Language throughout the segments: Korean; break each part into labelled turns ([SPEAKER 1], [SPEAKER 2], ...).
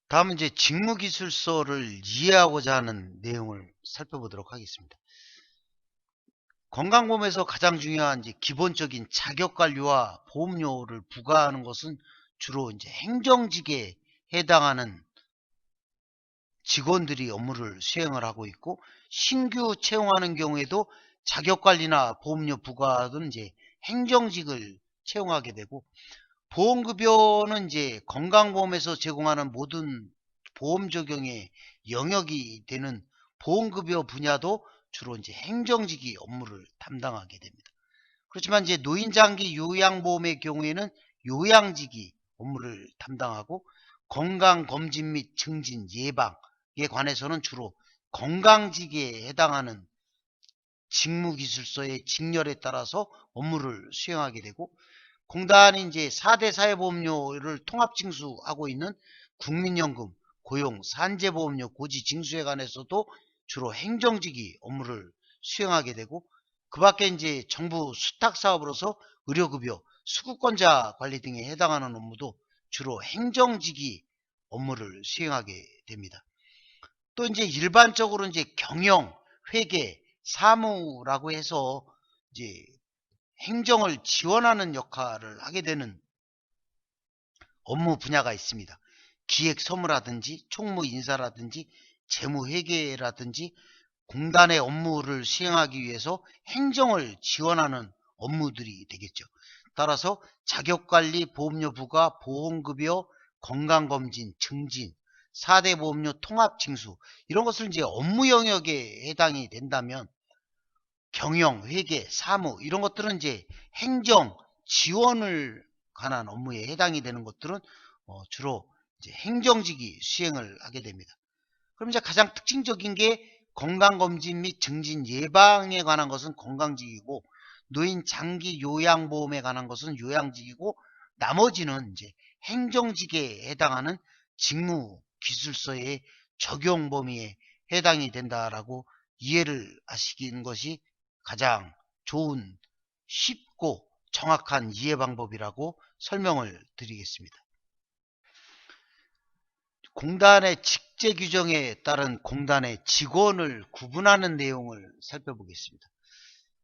[SPEAKER 1] 다음은 이제 직무기술서를 이해하고자 하는 내용을 살펴보도록 하겠습니다. 건강보험에서 가장 중요한 이제 기본적인 자격관리와 보험료를 부과하는 것은 주로 이제 행정직에 해당하는 직원들이 업무를 수행을 하고 있고, 신규 채용하는 경우에도 자격관리나 보험료 부과는 이제 행정직을 채용하게 되고, 보험급여는 이제 건강보험에서 제공하는 모든 보험 적용의 영역이 되는 보험급여 분야도 주로 이제 행정직이 업무를 담당하게 됩니다. 그렇지만 이제 노인장기 요양보험의 경우에는 요양직이 업무를 담당하고, 건강검진 및 증진 예방에 관해서는 주로 건강직에 해당하는 직무기술서의 직렬에 따라서 업무를 수행하게 되고, 공단이 이제 4대 사회보험료를 통합징수하고 있는 국민연금, 고용, 산재보험료 고지 징수에 관해서도 주로 행정직이 업무를 수행하게 되고, 그 밖에 이제 정부 수탁사업으로서 의료급여, 수급권자 관리 등에 해당하는 업무도 주로 행정직이 업무를 수행하게 됩니다. 또 이제 일반적으로 이제 경영, 회계, 사무라고 해서 이제 행정을 지원하는 역할을 하게 되는 업무 분야가 있습니다. 기획서무라든지 총무인사라든지 재무회계라든지 공단의 업무를 수행하기 위해서 행정을 지원하는 업무들이 되겠죠. 따라서 자격관리, 보험료 부과, 보험급여, 건강검진, 증진, 4대 보험료 통합징수, 이런 것을 이제 업무 영역에 해당이 된다면, 경영, 회계, 사무 이런 것들은 이제 행정 지원을 관한 업무에 해당이 되는 것들은 주로 이제 행정직이 수행을 하게 됩니다. 그럼 이제 가장 특징적인 게, 건강검진 및 증진 예방에 관한 것은 건강직이고, 노인 장기 요양보험에 관한 것은 요양직이고, 나머지는 이제 행정직에 해당하는 직무기술서의 적용 범위에 해당이 된다라고 이해를 하시는 것이 가장 좋은, 쉽고 정확한 이해 방법이라고 설명을 드리겠습니다. 공단의 직제 규정에 따른 공단의 직원을 구분하는 내용을 살펴보겠습니다.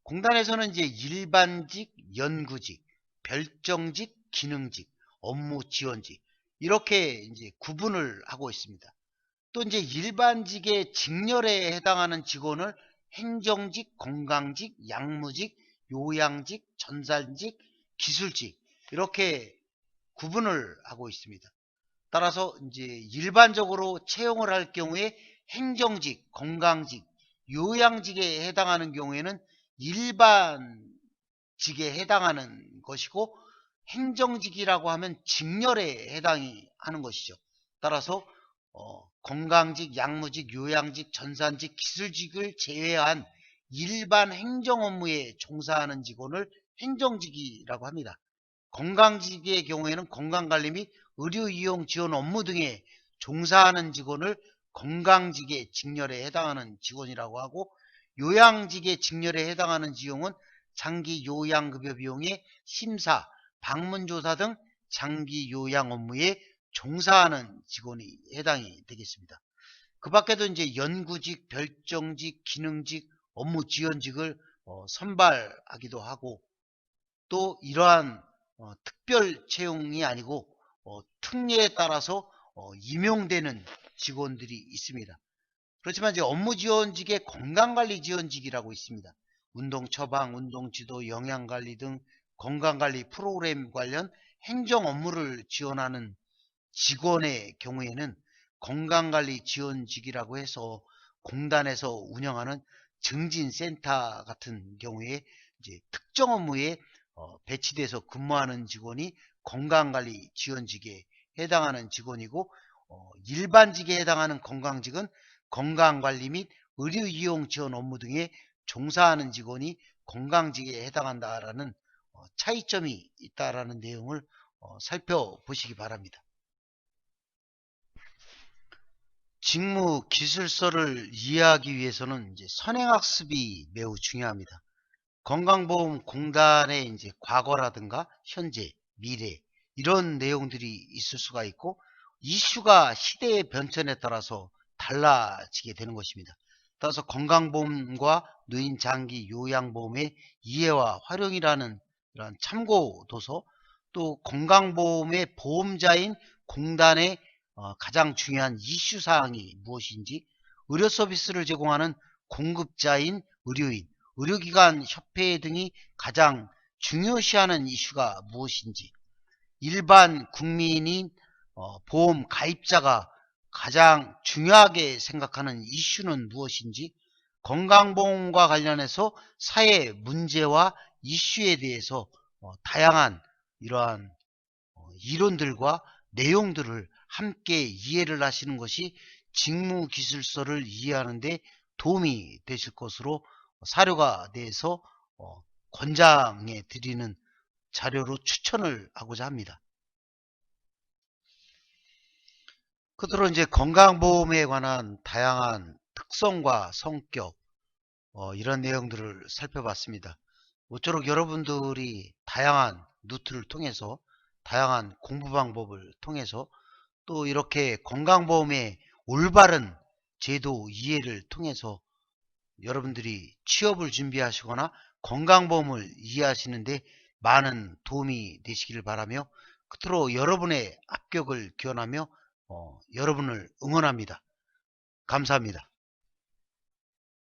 [SPEAKER 1] 공단에서는 이제 일반직, 연구직, 별정직, 기능직, 업무 지원직, 이렇게 이제 구분을 하고 있습니다. 또 이제 일반직의 직렬에 해당하는 직원을 행정직, 건강직, 약무직, 요양직, 전산직, 기술직, 이렇게 구분을 하고 있습니다. 따라서 이제 일반적으로 채용을 할 경우에 행정직, 건강직, 요양직에 해당하는 경우에는 일반직에 해당하는 것이고, 행정직이라고 하면 직렬에 해당이 하는 것이죠. 따라서 건강직, 약무직, 요양직, 전산직, 기술직을 제외한 일반 행정 업무에 종사하는 직원을 행정직이라고 합니다. 건강직의 경우에는 건강관리 및 의료이용 지원 업무 등에 종사하는 직원을 건강직의 직렬에 해당하는 직원이라고 하고, 요양직의 직렬에 해당하는 직원은 장기 요양급여 비용의 심사, 방문조사 등 장기 요양 업무에 종사하는 직원이 해당이 되겠습니다. 그 밖에도 이제 연구직, 별정직, 기능직, 업무 지원직을 선발하기도 하고, 또 이러한 특별 채용이 아니고 특례에 따라서 임용되는 직원들이 있습니다. 그렇지만 이제 업무 지원직에 건강관리 지원직이라고 있습니다. 운동 처방, 운동 지도, 영양관리 등 건강관리 프로그램 관련 행정 업무를 지원하는 직원의 경우에는 건강관리 지원직이라고 해서 공단에서 운영하는 증진센터 같은 경우에 이제 특정 업무에 배치돼서 근무하는 직원이 건강관리 지원직에 해당하는 직원이고, 일반직에 해당하는 건강직은 건강관리 및 의료이용 지원 업무 등에 종사하는 직원이 건강직에 해당한다라는 차이점이 있다라는 내용을 살펴보시기 바랍니다. 직무 기술서를 이해하기 위해서는 이제 선행학습이 매우 중요합니다. 건강보험공단의 이제 과거라든가 현재, 미래, 이런 내용들이 있을 수가 있고, 이슈가 시대의 변천에 따라서 달라지게 되는 것입니다. 따라서 건강보험과 노인 장기 요양보험의 이해와 활용이라는 이런 참고 도서, 또 건강보험의 보험자인 공단의 가장 중요한 이슈 사항이 무엇인지, 의료 서비스를 제공하는 공급자인 의료인, 의료기관 협회 등이 가장 중요시하는 이슈가 무엇인지, 일반 국민인 보험 가입자가 가장 중요하게 생각하는 이슈는 무엇인지, 건강보험과 관련해서 사회 문제와 이슈에 대해서 다양한 이러한 이론들과 내용들을 함께 이해를 하시는 것이 직무기술서를 이해하는 데 도움이 되실 것으로 사료가 돼서 권장해 드리는 자료로 추천을 하고자 합니다. 끝으로 이제 건강보험에 관한 다양한 특성과 성격, 이런 내용들을 살펴봤습니다. 모쪼록 여러분들이 다양한 노트를 통해서, 다양한 공부 방법을 통해서, 또 이렇게 건강보험의 올바른 제도 이해를 통해서 여러분들이 취업을 준비하시거나 건강보험을 이해하시는데 많은 도움이 되시기를 바라며, 끝으로 여러분의 합격을 기원하며 여러분을 응원합니다. 감사합니다.